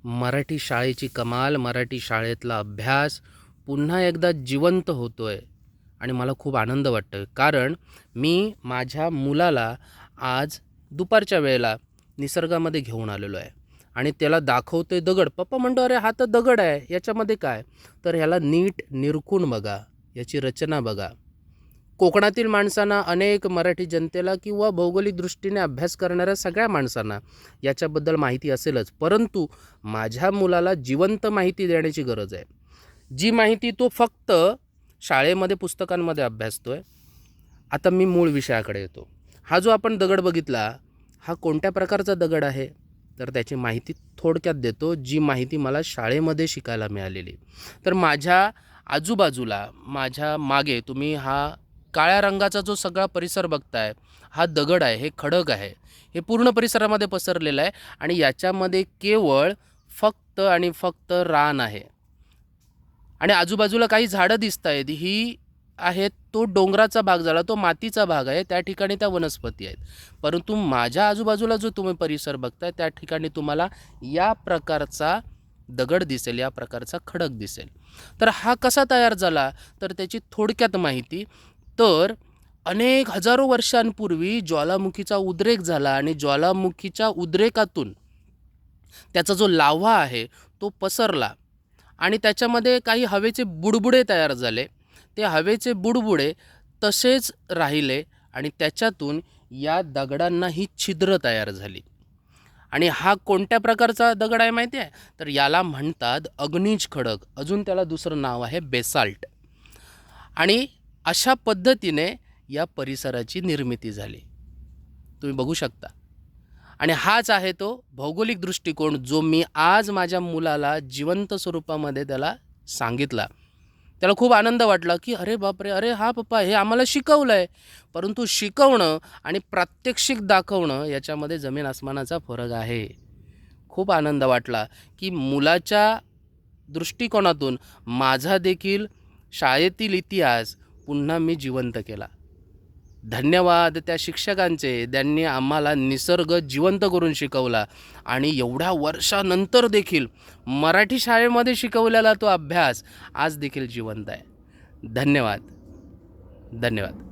मराठी शाळेची कमाल, मराठी शाळेतला अभ्यास पुन्हा एकदा जिवंत होतोय आणि मला खूप आनंद वाटतोय. कारण मी माझ्या मुलाला आज दुपारच्या वेळेला निसर्गामध्ये घेऊन आलेलो आहे आणि त्याला दाखवतोय दगड. पप्पा म्हणतो, "अरे हा तर दगड आहे, याच्यामध्ये काय?" तर ह्याला नीट निरखून बघा, याची रचना बघा. कोकणातील माणसांना, अनेक मराठी जनतेला किंवा भौगोलिक दृष्टीने अभ्यास करणाऱ्या सगळ्या माणसांना याच्याबद्दल माहिती असेलच. परंतु माझ्या मुलाला जिवंत माहिती देण्याची गरज आहे. जी माहिती तो फक्त शाळेमध्ये पुस्तकांमध्ये अभ्यासतोय. आता मी मूळ विषयाकडे येतो. हा जो आपण दगड बघितला, हा कोणत्या प्रकारचा दगड आहे तर त्याची माहिती थोडक्यात देतो, जी माहिती मला शाळेमध्ये शिकायला मिळालेली. तर माझ्या आजूबाजूला, माझ्या मागे तुम्ही हा काळ्या रंगाचा जो सगळा परिसर बघताय, हा दगड आहे, हे खडक आहे. हे पूर्ण परिसरामध्ये पसरलेलं आहे आणि याच्यामध्ये केवळ फक्त आणि फक्त रान आहे आणि आजूबाजूला काही झाडं दिसत आहेत. ही आहेत, तो डोंगराचा भाग झाला, तो मातीचा भाग आहे, त्या ठिकाणी त्या वनस्पती आहेत. परंतु माझ्या आजूबाजूला जो तुम्ही परिसर बघताय त्या ठिकाणी तुम्हाला या प्रकारचा दगड दिसेल, या प्रकारचा खडक दिसेल. तर हा कसा तयार झाला तर त्याची थोडक्यात माहिती. तर अनेक हजारो वर्षांपूर्वी ज्वालामुखीचा उद्रेक झाला आणि ज्वालामुखीच्या उद्रेकातून त्याचा जो लाव्हा आहे तो पसरला आणि त्याच्यामध्ये काही हवेचे बुडबुडे तयार झाले. ते हवेचे बुडबुडे तसेच राहिले आणि त्याच्यातून या दगडांना ही छिद्र तयार झाली. आणि हा कोणत्या प्रकारचा दगड आहे माहिती आहे तर याला म्हणतात अग्निज खडक. अजून त्याला दुसरं नाव आहे बेसाल्ट. आणि अशा पद्धतीने या परिसराची निर्मिती झाली, तुम्ही बघू शकता. आणि हाच आहे तो भौगोलिक दृष्टिकोन जो मी आज माझ्या मुलाला जिवंत स्वरूपामध्ये त्याला सांगितला. त्याला खूप आनंद वाटला की अरे बापरे, अरे हा पप्पा हे आम्हाला शिकवलं आहे. परंतु शिकवणं आणि प्रात्यक्षिक दाखवणं याच्यामध्ये जमीन आसमानाचा फरक आहे. खूप आनंद वाटला की मुलाच्या दृष्टिकोनातून माझा देखील शाळेतील इतिहास पुन्हा मी जिवंत केला. धन्यवाद त्या शिक्षकांचे, त्यांनी आम्हाला निसर्ग जिवंत करून शिकवला आणि एवढ्या वर्षानंतर देखील मराठी शाळेमध्ये शिकवलेला तो अभ्यास आज देखील जिवंत आहे. धन्यवाद. धन्यवाद.